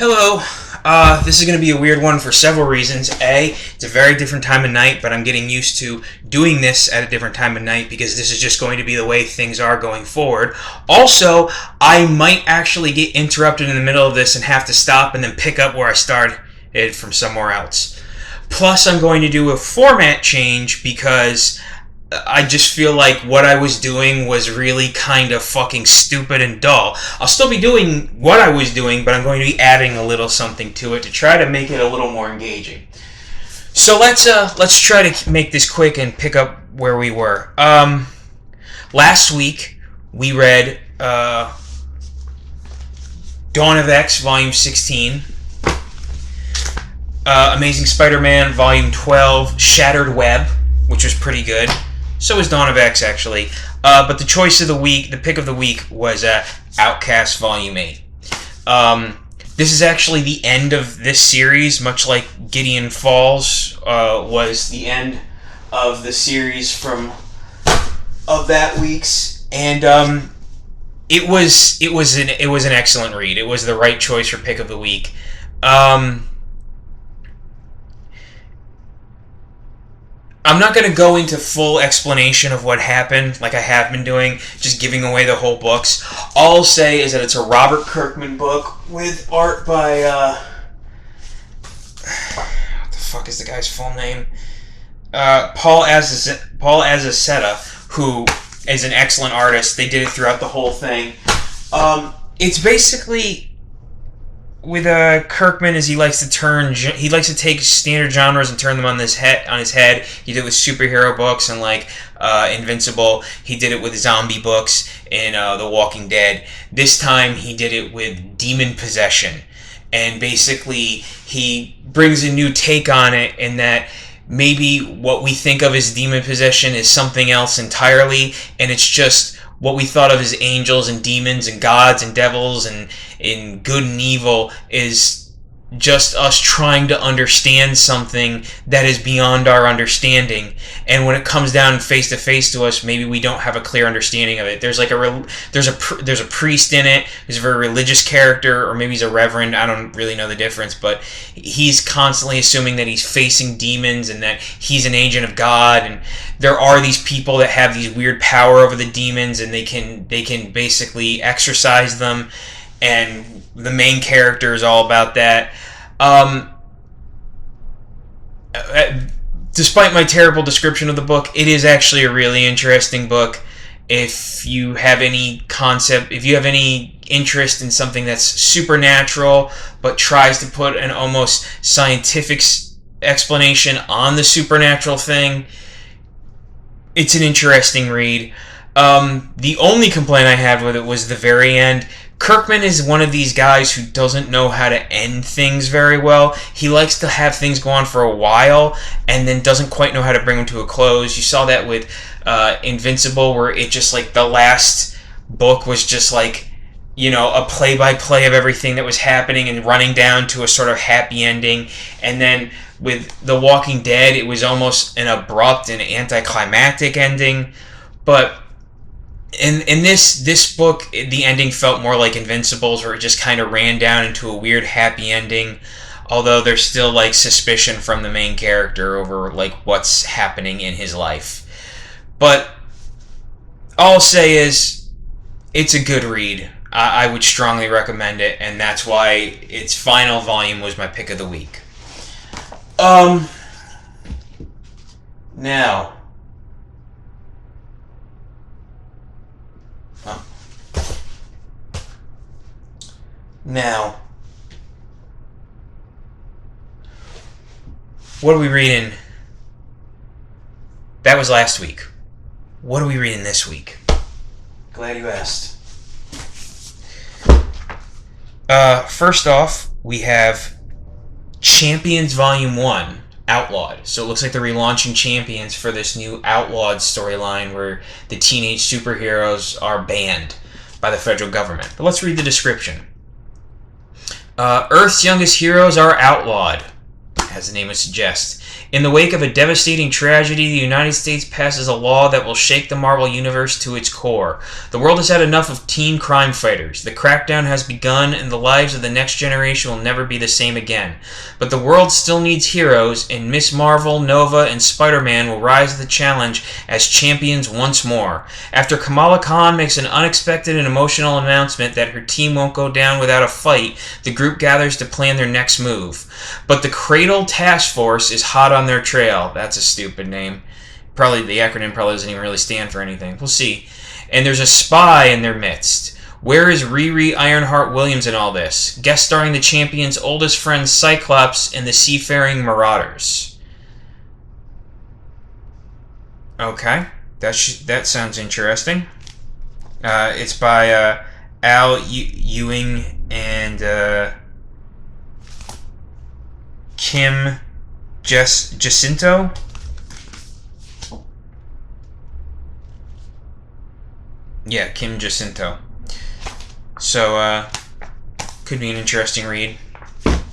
Hello. This is going to be a weird one for several reasons. A, it's a very different time of night, but I'm getting used to doing this at a different time of night because this is just going to be the way things are going forward. Also, I might actually get interrupted in the middle of this and have to stop and then pick up where I started from somewhere else. Plus, I'm going to do a format change because I just feel like what I was doing was really kind of fucking stupid and dull. I'll still be doing what I was doing, but I'm going to be adding a little something to it to try to make it a little more engaging. So let's try to make this quick and pick up where we were. Last week we read Dawn of X, Volume 16. Amazing Spider-Man, Volume 12, Shattered Web, which was pretty good. So was Dawn of X, actually. But the choice of the week, the pick of the week, was Outcast Volume 8. This is actually the end of this series, much like Gideon Falls was the end of the series of that week's. And it was an excellent read. It was the right choice for pick of the week. I'm not going to go into full explanation of what happened like I have been doing, just giving away the whole books. All I'll say is that it's a Robert Kirkman book with art by, what the fuck is the guy's full name? Paul Azaceta, who is an excellent artist. They did it throughout the whole thing. It's basically with Kirkman, is he likes to take standard genres and turn them on his head. He did it with superhero books and like Invincible. He did it with zombie books in The Walking Dead. This time he did it with demon possession, and basically he brings a new take on it in that maybe what we think of as demon possession is something else entirely, and it's just what we thought of as angels and demons and gods and devils and in good and evil is just us trying to understand something that is beyond our understanding. And when it comes down face to face to us, maybe we don't have a clear understanding of it. There's like there's a priest in it who's a very religious character, or maybe he's a reverend. I don't really know the difference, but he's constantly assuming that he's facing demons and that he's an agent of God. And there are these people that have these weird power over the demons, and they can basically exorcise them. And the main character is all about that. Despite my terrible description of the book, it is actually a really interesting book. If you have any interest in something that's supernatural, but tries to put an almost scientific explanation on the supernatural thing, it's an interesting read. The only complaint I had with it was the very end. Kirkman is one of these guys who doesn't know how to end things very well. He likes to have things go on for a while and then doesn't quite know how to bring them to a close. You saw that with Invincible, where it just like the last book was just like, you know, a play-by-play of everything that was happening and running down to a sort of happy ending. And then with The Walking Dead, it was almost an abrupt and anticlimactic ending. But in this book, the ending felt more like Invincible's, where it just kind of ran down into a weird happy ending, although there's still like suspicion from the main character over like what's happening in his life. But all I'll say is it's a good read. I would strongly recommend it, and that's why its final volume was my pick of the week. Now, what are we reading? That was last week. What are we reading this week? Glad you asked. First off, we have Champions Volume 1, Outlawed. So it looks like they're relaunching Champions for this new Outlawed storyline where the teenage superheroes are banned by the federal government. But let's read the description. Earth's youngest heroes are outlawed, as the name would suggest. In the wake of a devastating tragedy, the United States passes a law that will shake the Marvel Universe to its core. The world has had enough of teen crime fighters. The crackdown has begun, and the lives of the next generation will never be the same again. But the world still needs heroes, and Miss Marvel, Nova, and Spider-Man will rise to the challenge as champions once more. After Kamala Khan makes an unexpected and emotional announcement that her team won't go down without a fight, the group gathers to plan their next move. But the Cradle Task Force is hot on their trail. That's a stupid name. Probably the acronym probably doesn't even really stand for anything. We'll see. And there's a spy in their midst. Where is Riri Ironheart Williams in all this? Guest starring the champion's oldest friend Cyclops and the Seafaring Marauders. Okay, that sounds interesting. It's by Al Ewing and Kim Jacinto. Yeah, Kim Jacinto. So, could be an interesting read.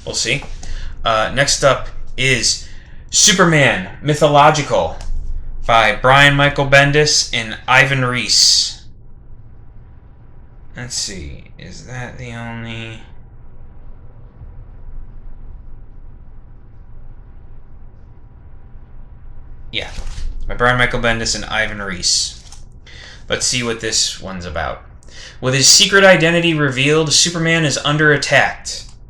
We'll see. Next up is Superman Mythological by Brian Michael Bendis and Ivan Reis. Let's see. Is that the only... Yeah, by Brian Michael Bendis and Ivan Reis. Let's see what this one's about. With his secret identity revealed, Superman is under attack,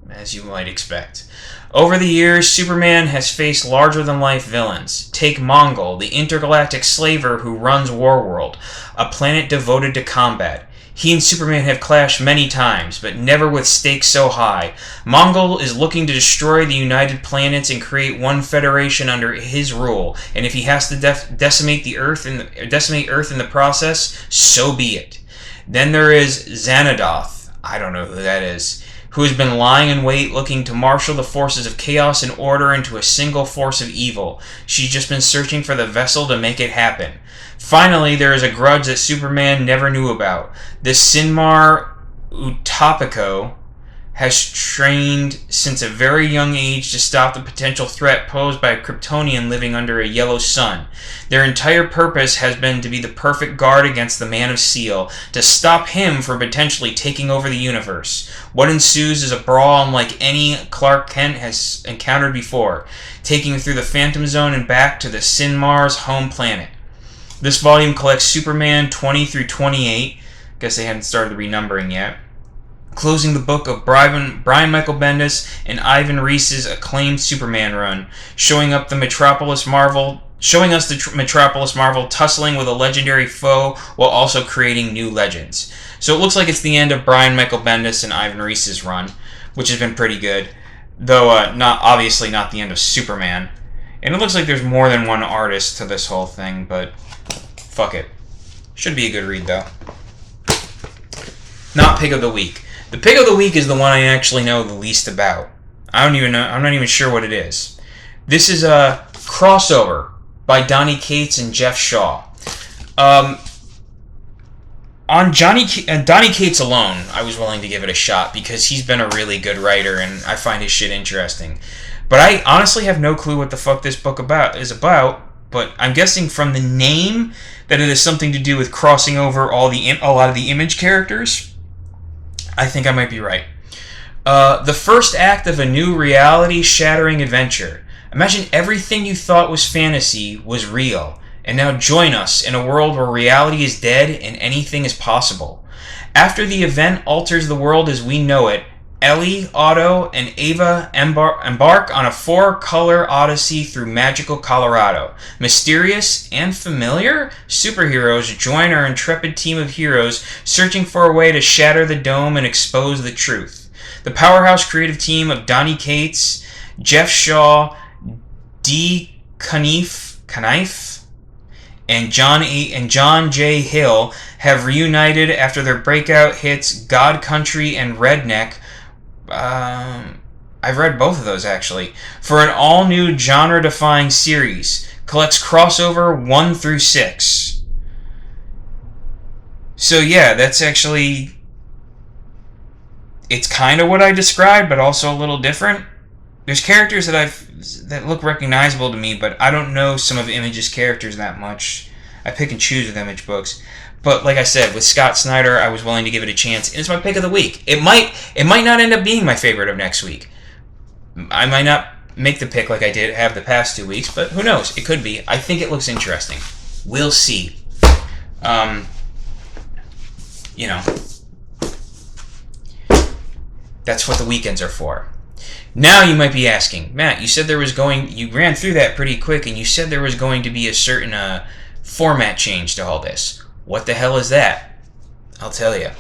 as you might expect. Over the years, Superman has faced larger-than-life villains. Take Mongol, the intergalactic slaver who runs Warworld, a planet devoted to combat. He and Superman have clashed many times, but never with stakes so high. Mongol is looking to destroy the United Planets and create one federation under his rule, and if he has to decimate Earth in the process, so be it. Then there is Xanadoth, I don't know who that is, who has been lying in wait looking to marshal the forces of chaos and order into a single force of evil. She's just been searching for the vessel to make it happen. Finally, there is a grudge that Superman never knew about. The Sinmar Utopico has trained since a very young age to stop the potential threat posed by a Kryptonian living under a yellow sun. Their entire purpose has been to be the perfect guard against the Man of Steel, to stop him from potentially taking over the universe. What ensues is a brawl unlike any Clark Kent has encountered before, taking him through the Phantom Zone and back to the Sinmar's home planet. This volume collects Superman 20 through 28. Guess they hadn't started the renumbering yet. Closing the book of Brian Michael Bendis and Ivan Reis's acclaimed Superman run, showing us the Metropolis Marvel tussling with a legendary foe while also creating new legends. So it looks like it's the end of Brian Michael Bendis and Ivan Reis's run, which has been pretty good, though obviously not the end of Superman. And it looks like there's more than one artist to this whole thing, but fuck it. Should be a good read, though. Not Pick of the Week. The Pick of the Week is the one I actually know the least about. I'm not even sure what it is. This is a Crossover by Donny Cates and Jeff Shaw. On Donny Cates alone, I was willing to give it a shot because he's been a really good writer and I find his shit interesting. But I honestly have no clue what the fuck this book is about. But I'm guessing from the name that it has something to do with crossing over a lot of the Image characters. I think I might be right. The first act of a new reality-shattering adventure. Imagine everything you thought was fantasy was real, and now join us in a world where reality is dead and anything is possible. After the event alters the world as we know it, Ellie, Otto, and Ava embark on a 4-color odyssey through magical Colorado. Mysterious and familiar superheroes join our intrepid team of heroes searching for a way to shatter the dome and expose the truth. The powerhouse creative team of Donny Cates, Jeff Shaw, D. Knife, and John J. Hill have reunited after their breakout hits God Country and Redneck. I've read both of those, actually. For an all-new genre-defying series. Collects Crossover 1 through 6. So yeah, that's actually... It's kind of what I described, but also a little different. there's characters that look recognizable to me, but I don't know some of Image's characters that much. I pick and choose with Image books. But like I said, with Scott Snyder, I was willing to give it a chance, and it's my pick of the week. It might not end up being my favorite of next week. I might not make the pick like I did have the past 2 weeks, but who knows? It could be. I think it looks interesting. We'll see. You know, that's what the weekends are for. Now you might be asking, Matt, you said you ran through that pretty quick, and you said there was going to be a certain format change to all this. What the hell is that? I'll tell you.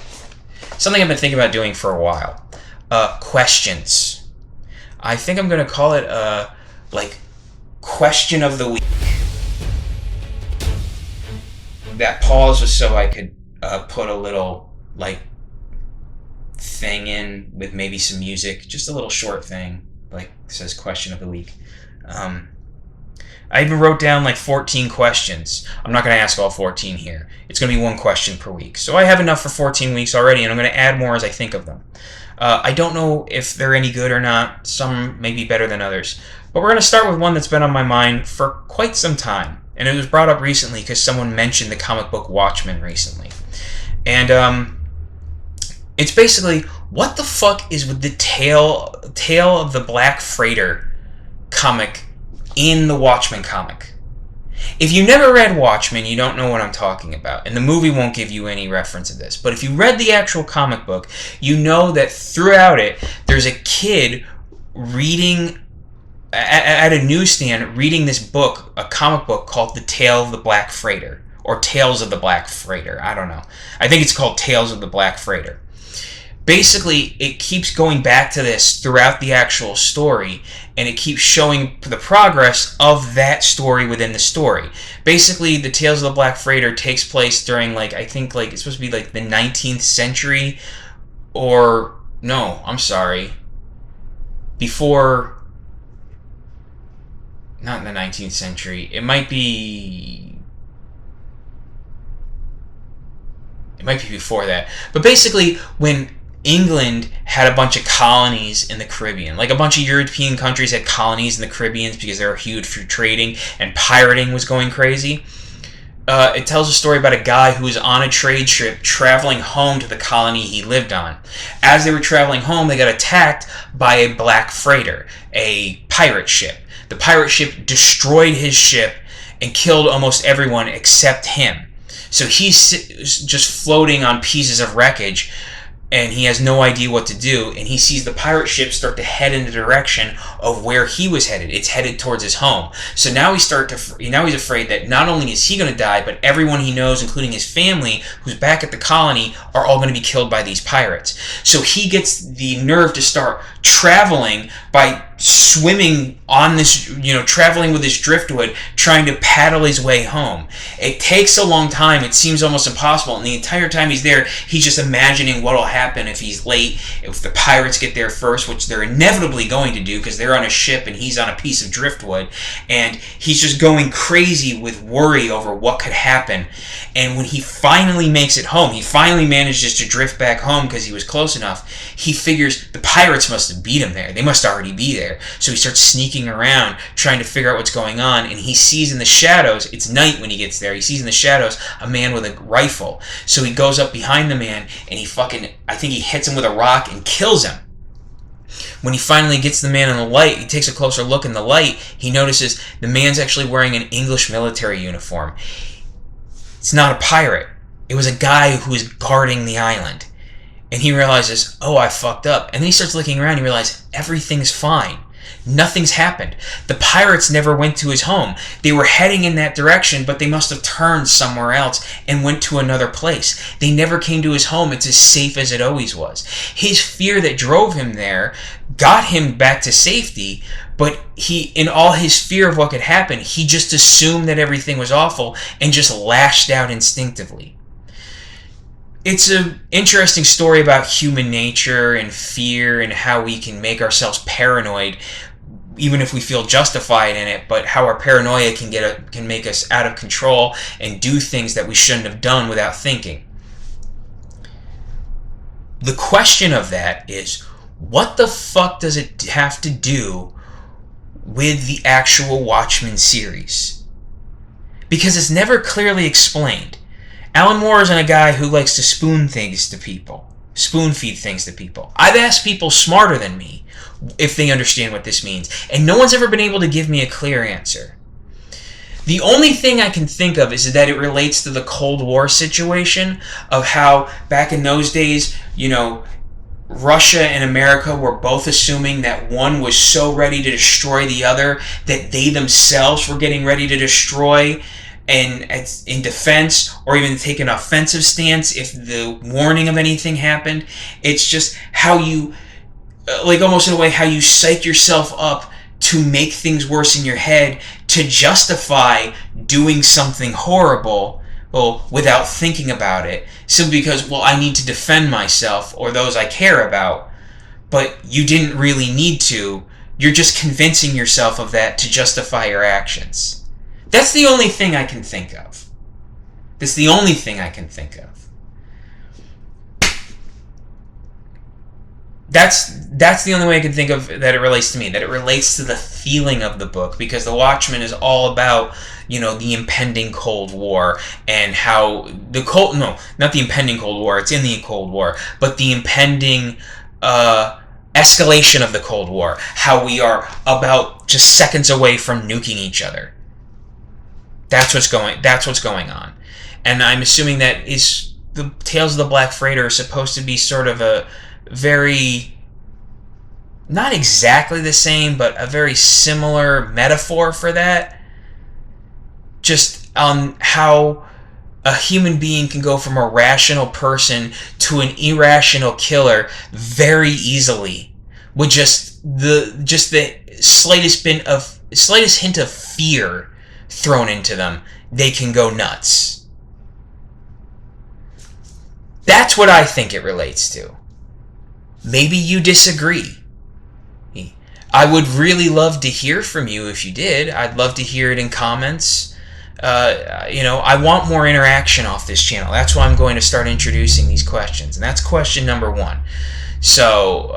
Something I've been thinking about doing for a while. Questions. I think I'm going to call it, question of the week. That pause was so I could put a little, thing in with maybe some music. Just a little short thing, says question of the week. I even wrote down 14 questions. I'm not going to ask all 14 here. It's going to be one question per week. So I have enough for 14 weeks already, and I'm going to add more as I think of them. I don't know if they're any good or not. Some may be better than others. But we're going to start with one that's been on my mind for quite some time. And it was brought up recently because someone mentioned the comic book Watchmen recently. And it's basically, what the fuck is with the Tale of the Black Freighter comic in the Watchmen comic? If you never read Watchmen, you don't know what I'm talking about, and the movie won't give you any reference of this. But if you read the actual comic book, you know that throughout it, there's a kid reading at a newsstand, reading this book, a comic book called The Tale of the Black Freighter, or Tales of the Black Freighter. I don't know. I think it's called Tales of the Black Freighter. Basically, it keeps going back to this throughout the actual story, and it keeps showing the progress of that story within the story. Basically, the Tales of the Black Freighter takes place during, I think, it's supposed to be, the 19th century, or, no, I'm sorry, before, not in the 19th century, it might be before that. But basically, when England had a bunch of colonies in the Caribbean. A bunch of European countries had colonies in the Caribbean because they were huge for trading, and pirating was going crazy. It tells a story about a guy who was on a trade ship traveling home to the colony he lived on. As they were traveling home, they got attacked by a black freighter, a pirate ship. The pirate ship destroyed his ship and killed almost everyone except him. So he's just floating on pieces of wreckage, and he has no idea what to do, and he sees the pirate ship start to head in the direction of where he was headed. It's headed towards his home. So now he's afraid that not only is he going to die, but everyone he knows, including his family, who's back at the colony, are all going to be killed by these pirates. So he gets the nerve to start traveling by swimming on this, traveling with his driftwood, trying to paddle his way home. It takes a long time. It seems almost impossible. And the entire time he's there, he's just imagining what will happen if he's late, if the pirates get there first, which they're inevitably going to do because they're on a ship and he's on a piece of driftwood. And he's just going crazy with worry over what could happen. And when he finally makes it home, he finally manages to drift back home because he was close enough. He figures the pirates must have beat him there. They must already be there. So he starts sneaking around, trying to figure out what's going on, and he sees in the shadows, it's night when he gets there, he sees in the shadows a man with a rifle. So he goes up behind the man, and I think he hits him with a rock and kills him. When he finally gets the man in the light, he takes a closer look in the light, he notices the man's actually wearing an English military uniform. It's not a pirate. It was a guy who was guarding the island. And he realizes, oh, I fucked up. And then he starts looking around and he realizes everything's fine. Nothing's happened. The pirates never went to his home. They were heading in that direction, but they must have turned somewhere else and went to another place. They never came to his home. It's as safe as it always was. His fear that drove him there got him back to safety, but in all his fear of what could happen, he just assumed that everything was awful and just lashed out instinctively. It's an interesting story about human nature and fear and how we can make ourselves paranoid even if we feel justified in it, but how our paranoia can make us out of control and do things that we shouldn't have done without thinking. The question of that is, what the fuck does it have to do with the actual Watchmen series? Because it's never clearly explained. Alan Moore isn't a guy who likes to spoon feed things to people. I've asked people smarter than me if they understand what this means, and no one's ever been able to give me a clear answer. The only thing I can think of is that it relates to the Cold War situation of how back in those days, Russia and America were both assuming that one was so ready to destroy the other that they themselves were getting ready to destroy and in defense, or even take an offensive stance if the warning of anything happened. It's just how you, almost in a way, how you psych yourself up to make things worse in your head to justify doing something horrible, without thinking about it, simply because, I need to defend myself or those I care about. But you didn't really need to. You're just convincing yourself of that to justify your actions. That's the only thing I can think of. That's the only thing I can think of. That's the only way I can think of that it relates to me, that it relates to the feeling of the book, because The Watchmen is all about, the impending Cold War and how not the impending Cold War, it's in the Cold War, but the impending escalation of the Cold War, how we are about just seconds away from nuking each other. That's what's going on. And I'm assuming that is the Tales of the Black Freighter are supposed to be sort of a very, not exactly the same, but a very similar metaphor for that. Just on how a human being can go from a rational person to an irrational killer very easily with just the slightest hint of fear thrown into them. They can go nuts. That's what I think it relates to. Maybe you disagree. I would really love to hear from you if you did. I'd love to hear it in comments. I want more interaction off this channel. That's why I'm going to start introducing these questions. And that's question number 1. So,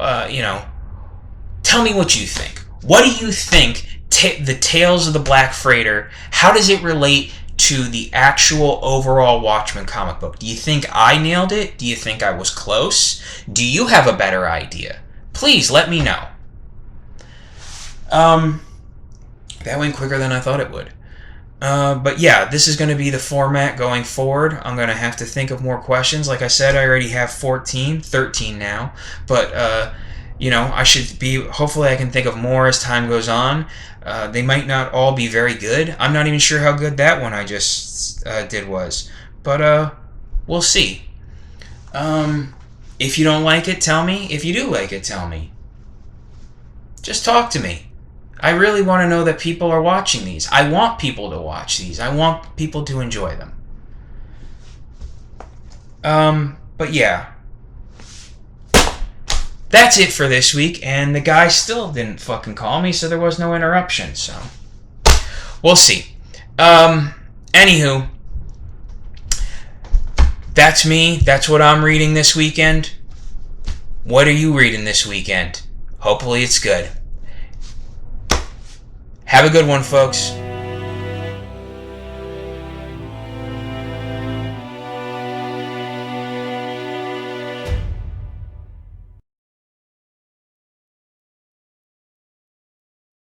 tell me what you think. What do you think the Tales of the Black Freighter, how does it relate to the actual overall Watchmen comic book? Do you think I nailed it? Do you think I was close? Do you have a better idea? Please let me know. That went quicker than I thought it would. But yeah, this is going to be the format going forward. I'm going to have to think of more questions. Like I said, I already have 13 now. But, I should be, hopefully I can think of more as time goes on. They might not all be very good. I'm not even sure how good that one I just did was. But we'll see. If you don't like it, tell me. If you do like it, tell me. Just talk to me. I really want to know that people are watching these. I want people to watch these. I want people to enjoy them. But yeah. That's it for this week, and the guy still didn't fucking call me, so there was no interruption, so we'll see. Anywho, that's me. That's what I'm reading this weekend. What are you reading this weekend? Hopefully it's good. Have a good one, folks.